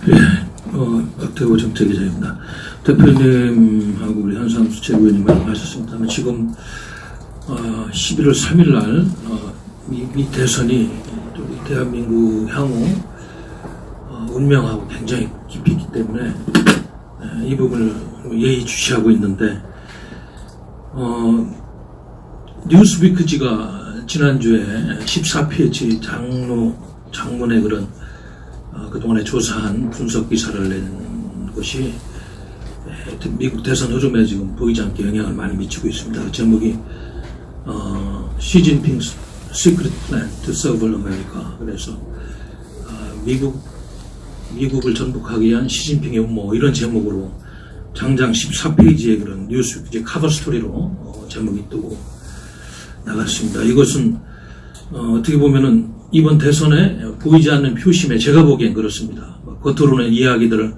예, 박태호 정책기자입니다. 대표님하고 우리 한상수 최고위원님 말씀하셨습니다만 지금 11월 3일 날 미 대선이 우리 대한민국 향후 운명하고 굉장히 깊이 있기 때문에 이 부분을 예의주시하고 있는데 뉴스위크지가 지난주에 14페이지 장문의 그런 그동안에 조사한 분석 기사를 낸 것이 미국 대선 흐름에 지금 보이지 않게 영향을 많이 미치고 있습니다. 제목이 시진핑 Secret Plan to Serve America. 그래서 미국을 전복하기 위한 시진핑의 음모 이런 제목으로 장장 14페이지의 그런 뉴스위크지 커버 스토리로 제목이 뜨고 나갔습니다. 이것은 어떻게 보면은 이번 대선에 보이지 않는 표심에 제가 보기엔 그렇습니다. 겉으로는 이야기들을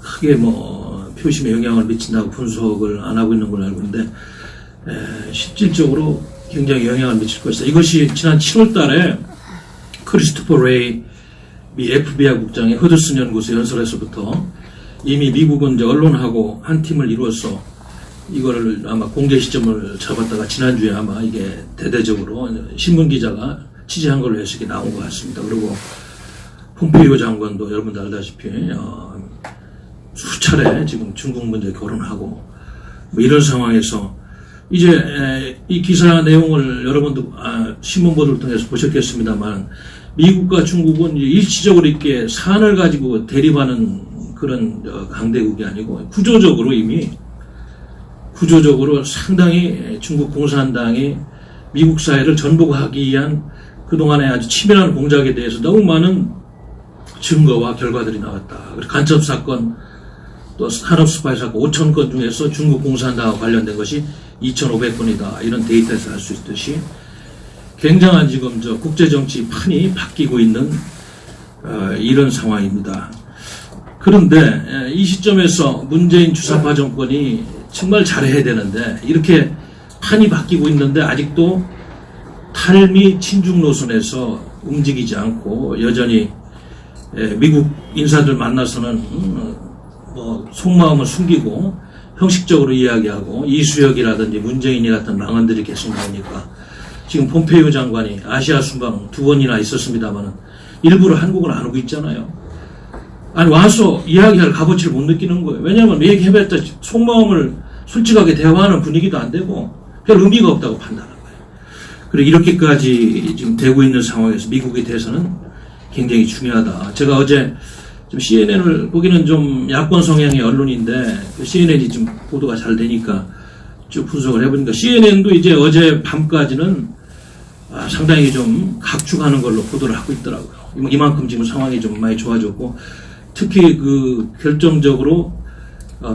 크게 표심에 영향을 미친다고 분석을 안 하고 있는 걸 알고 있는데 실질적으로 굉장히 영향을 미칠 것이다. 이것이 지난 7월 달에 크리스토퍼 레이 미 FBI 국장이 허드슨 연구소 연설에서부터 이미 미국은 이제 언론하고 한 팀을 이루어서 이거를 아마 공개 시점을 잡았다가 지난주에 아마 이게 대대적으로 신문 기자가 취재한 걸로 해서 이게 나온 것 같습니다. 그리고 폼페이오 장관도 여러분들 알다시피 수차례 지금 중국 문제 결혼하고 이런 상황에서 이제 이 기사 내용을 여러분도 신문 보도를 통해서 보셨겠습니다만 미국과 중국은 일시적으로 이렇게 산을 가지고 대립하는 그런 강대국이 아니고 구조적으로 이미 상당히 중국 공산당이 미국 사회를 전복하기 위한 그동안의 아주 치밀한 공작에 대해서 너무 많은 증거와 결과들이 나왔다. 간첩 사건, 또 산업 스파이 사건 5,000건 중에서 중국 공산당과 관련된 것이 2,500건이다. 이런 데이터에서 알 수 있듯이 굉장한 지금 국제정치 판이 바뀌고 있는 이런 상황입니다. 그런데 이 시점에서 문재인 주사파 정권이 정말 잘해야 되는데 이렇게 판이 바뀌고 있는데 아직도 탈미 친중 노선에서 움직이지 않고 여전히 미국 인사들 만나서는 속마음을 숨기고 형식적으로 이야기하고 이수혁이라든지 문재인이 같은 망언들이 계속 나오니까 지금 폼페이오 장관이 아시아 순방 2번이나 있었습니다만 일부러 한국을 안 오고 있잖아요. 아니 와서 이야기할 값어치를 못 느끼는 거예요. 왜냐하면 얘기해봤자 속마음을 솔직하게 대화하는 분위기도 안 되고 별 의미가 없다고 판단한 거예요. 그리고 이렇게까지 지금 되고 있는 상황에서 미국에 대해서는 굉장히 중요하다. 제가 어제 좀 CNN을 보기는 좀 야권 성향의 언론인데 CNN이 좀 보도가 잘 되니까 쭉 분석을 해보니까 CNN도 이제 어제 밤까지는 상당히 좀 각축하는 걸로 보도를 하고 있더라고요. 이만큼 지금 상황이 좀 많이 좋아졌고 특히 그 결정적으로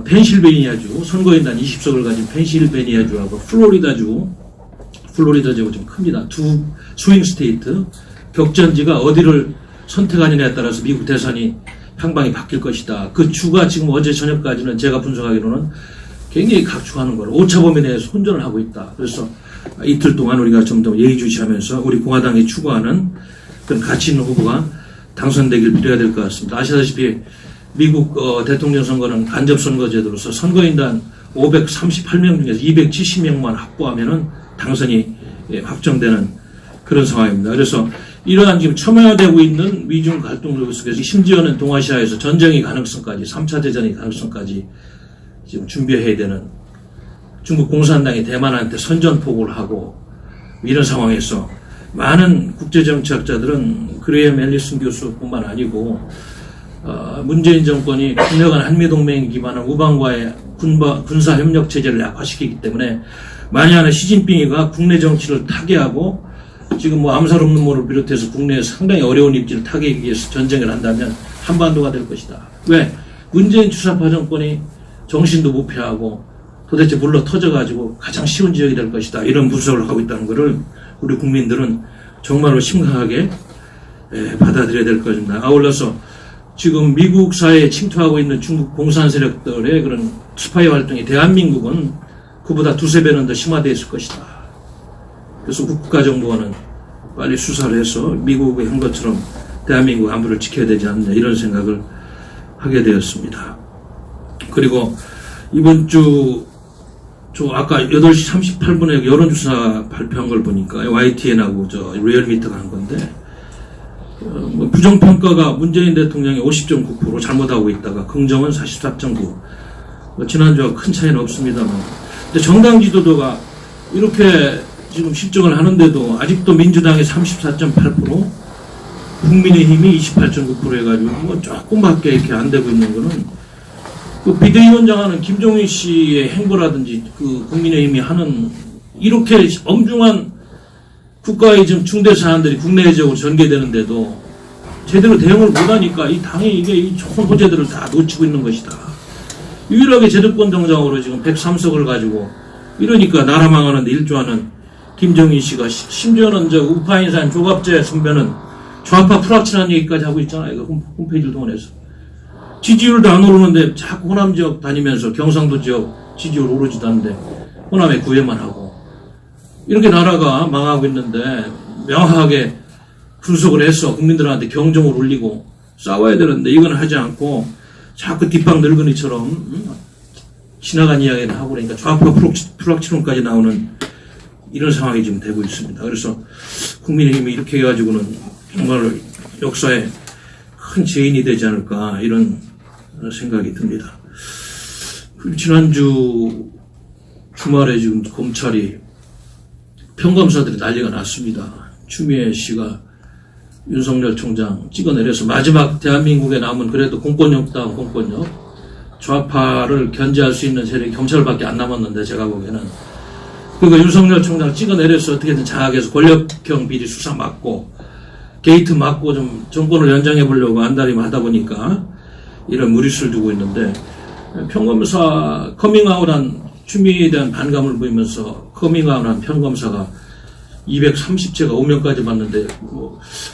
펜실베니아주 선거인단 20석을 가진 펜실베니아주하고 플로리다주가 좀 큽니다. 두 스윙 스테이트 격전지가 어디를 선택하느냐에 따라서 미국 대선이 향방이 바뀔 것이다. 그 주가 지금 어제 저녁까지는 제가 분석하기로는 굉장히 각축하는 걸 오차범위 내에서 혼전을 하고 있다. 그래서 이틀 동안 우리가 좀 더 예의주시하면서 우리 공화당이 추구하는 그런 가치 있는 후보가 당선되길 빌어야 될 것 같습니다. 아시다시피 미국 대통령 선거는 간접선거제도로서 선거인단 538명 중에서 270명만 확보하면은 당선이 확정되는 그런 상황입니다. 그래서 이러한 지금 첨예화되고 있는 미중 갈등 속에서 심지어는 동아시아에서 전쟁의 가능성까지 3차 대전의 가능성까지 지금 준비해야 되는 중국 공산당이 대만한테 선전포고를 하고 이런 상황에서 많은 국제정치학자들은 그레이엄 앨리슨 교수뿐만 아니고 문재인 정권이 강력한 한미동맹에 기반한 우방과의 군사협력체제를 약화시키기 때문에 만약에 시진핑이가 국내 정치를 타개하고 지금 암살 없는 모를 비롯해서 국내에 상당히 어려운 입지를 타개하기 위해서 전쟁을 한다면 한반도가 될 것이다. 왜? 문재인 주사파 정권이 정신도 무패하고 도대체 물러 터져가지고 가장 쉬운 지역이 될 것이다. 이런 분석을 하고 있다는 것을 우리 국민들은 정말로 심각하게 받아들여야 될 것입니다. 아울러서 지금 미국 사회에 침투하고 있는 중국 공산 세력들의 그런 스파이 활동이 대한민국은 그보다 두세 배는 더 심화되어 있을 것이다. 그래서 국가정보원은 빨리 수사를 해서 미국이 한 것처럼 대한민국 안보를 지켜야 되지 않느냐 이런 생각을 하게 되었습니다. 그리고 이번 주 아까 8시 38분에 여론조사 발표한 걸 보니까 YTN하고 리얼미터가 한 건데 부정평가가 문재인 대통령이 50.9% 잘못하고 있다가 긍정은 44.9%. 지난주와 큰 차이는 없습니다만. 근데 정당 지도도가 이렇게 지금 실정을 하는데도 아직도 민주당이 34.8%, 국민의힘이 28.9% 해가지고 조금밖에 이렇게 안 되고 있는 거는 그 비대위원장 하는 김종인 씨의 행보라든지 그 국민의힘이 하는 이렇게 엄중한 국가의 지금 중대 사안들이 국내적으로 전개되는데도 제대로 대응을 못하니까 이 당이 이게 이 좋은 호재들을 다 놓치고 있는 것이다. 유일하게 제도권 정당으로 지금 103석을 가지고 이러니까 나라 망하는데 일조하는 김정인 씨가 심지어는 우파 인사인 조갑재 선배는 좌파 프락치라는 얘기까지 하고 있잖아요. 그 홈페이지를 통해서. 지지율도 안 오르는데 자꾸 호남 지역 다니면서 경상도 지역 지지율 오르지도 않는데 호남에 구애만 하고 이렇게 나라가 망하고 있는데 명확하게 분석을 해서 국민들한테 경종을 울리고 싸워야 되는데 이건 하지 않고 자꾸 뒷방 늙은이처럼 지나간 이야기를 하고 그러니까 좌파 프락치론까지 나오는 이런 상황이 지금 되고 있습니다. 그래서 국민의힘이 이렇게 해가지고는 정말 역사에 큰 죄인이 되지 않을까 이런 생각이 듭니다. 지난주 주말에 지금 검찰이 평검사들이 난리가 났습니다. 추미애 씨가 윤석열 총장 찍어내려서 마지막 대한민국에 남은 그래도 공권력다운 공권력 좌파를 견제할 수 있는 세력이 경찰밖에 안 남았는데 제가 보기에는 그러니까 윤석열 총장 찍어내려서 어떻게든 장악해서 권력형 비리 수사 막고 게이트 막고 좀 정권을 연장해 보려고 안달이면 하다 보니까 이런 무리수를 두고 있는데 평검사 커밍아웃한 추미애에 대한 반감을 보이면서 커밍아웃한 평검사가 230채가 5명까지 받는데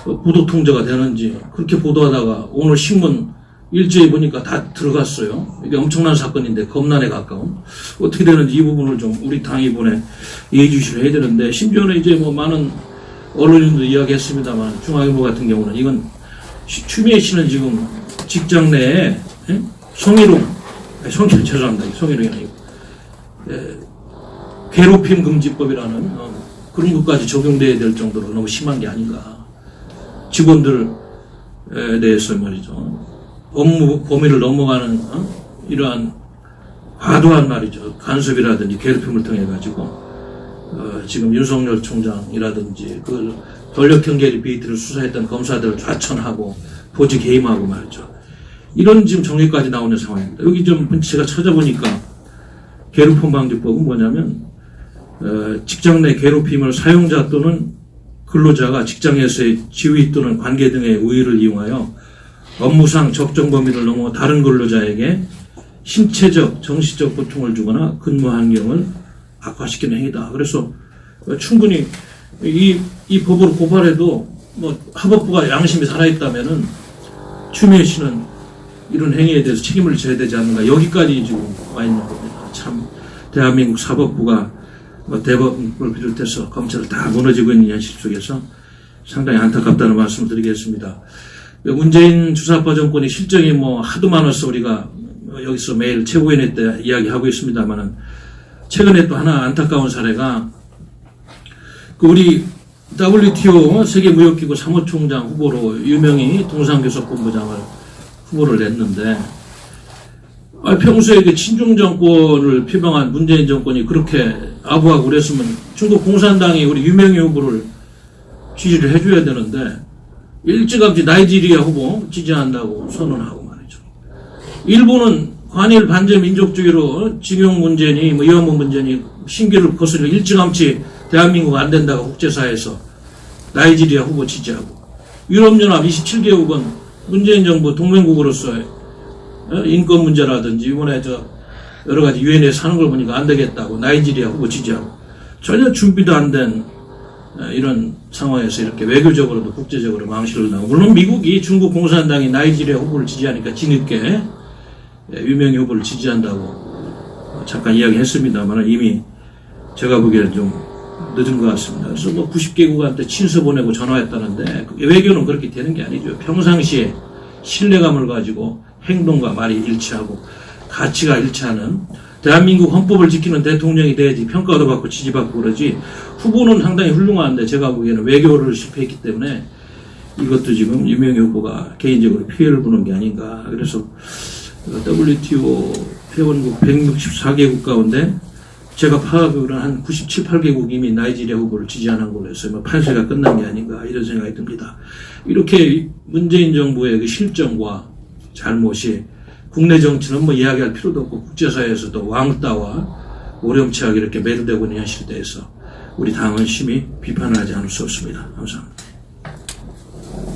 부도 통제가 되는지 그렇게 보도하다가 오늘 신문 일제히 보니까 다 들어갔어요. 이게 엄청난 사건인데 검난에 가까운 어떻게 되는지 이 부분을 좀 우리 당 이번에 예의주시를 해야 되는데 심지어는 이제 많은 언론인도 이야기했습니다만 중앙일보 같은 경우는 이건 추미애 씨는 지금 직장 내에 죄송합니다. 성희롱이 아니고 괴롭힘 금지법이라는 그런 것까지 적용돼야 될 정도로 너무 심한 게 아닌가. 직원들에 대해서 말이죠. 업무 범위를 넘어가는 이러한 과도한 말이죠. 간섭이라든지 괴롭힘을 통해 가지고 지금 윤석열 총장이라든지 그 권력형 계리 비리를 수사했던 검사들을 좌천하고 보직 해임하고 말이죠. 이런 지금 정의까지 나오는 상황입니다. 여기 좀 제가 찾아보니까 괴롭힘 방지법은 뭐냐면 직장 내 괴롭힘을 사용자 또는 근로자가 직장에서의 지위 또는 관계 등의 우위를 이용하여 업무상 적정 범위를 넘어 다른 근로자에게 신체적, 정신적 고통을 주거나 근무 환경을 악화시키는 행위다. 그래서 충분히 이 법으로 고발해도 합법부가 양심이 살아있다면은 추미애 씨는 이런 행위에 대해서 책임을 져야 되지 않는가. 여기까지 지금 와 있는 겁니다. 참 대한민국 사법부가 대법을 비롯해서 검찰을 다 무너지고 있는 현실 속에서 상당히 안타깝다는 말씀을 드리겠습니다. 문재인 주사파 정권의 실정이 하도 많아서 우리가 여기서 매일 최고위원회 때 이야기하고 있습니다만은 최근에 또 하나 안타까운 사례가 우리 WTO 세계무역기구 사무총장 후보로 유명희 동산교섭본부장을 후보를 냈는데 평소에 친중 정권을 표방한 문재인 정권이 그렇게 아부하고 그랬으면 중국 공산당이 우리 유명희 후보를 지지를 해줘야 되는데 일찌감치 나이지리아 후보 지지한다고 선언하고 말이죠. 일본은 관일 반제 민족주의로 징용 문제니 위안부 문제니 신기를 거스려 일찌감치 대한민국 안 된다고 국제사회에서 나이지리아 후보 지지하고 유럽연합 27개국은 문재인 정부 동맹국으로서 인권 문제라든지 이번에 여러 가지 유엔에 사는 걸 보니까 안 되겠다고 나이지리아 후보 지지하고 전혀 준비도 안 된 이런 상황에서 이렇게 외교적으로도 국제적으로 망실을 당하고 물론 미국이 중국 공산당이 나이지리아 후보를 지지하니까 뒤늦게 유명희 후보를 지지한다고 잠깐 이야기했습니다만 이미 제가 보기에는 좀 늦은 것 같습니다. 그래서 90개국한테 친서 보내고 전화했다는데 외교는 그렇게 되는 게 아니죠. 평상시에 신뢰감을 가지고 행동과 말이 일치하고 가치가 일치하는 대한민국 헌법을 지키는 대통령이 돼야지 평가도 받고 지지받고 그러지. 후보는 상당히 훌륭한데 제가 보기에는 외교를 실패했기 때문에 이것도 지금 유명희 후보가 개인적으로 피해를 보는 게 아닌가. 그래서 WTO 회원국 164개국 가운데 제가 파악으로는 한 97, 8개국 이미 나이지리아 후보를 지지하는 걸로 해서 뭐 판세가 끝난 게 아닌가 이런 생각이 듭니다. 이렇게 문재인 정부의 그 실정과 잘못이 국내 정치는 뭐 이야기할 필요도 없고 국제사회에서도 왕따와 오렴치하게 이렇게 매도되고 있는 현실에 대해서 우리 당은 심히 비판을 하지 않을 수 없습니다. 감사합니다.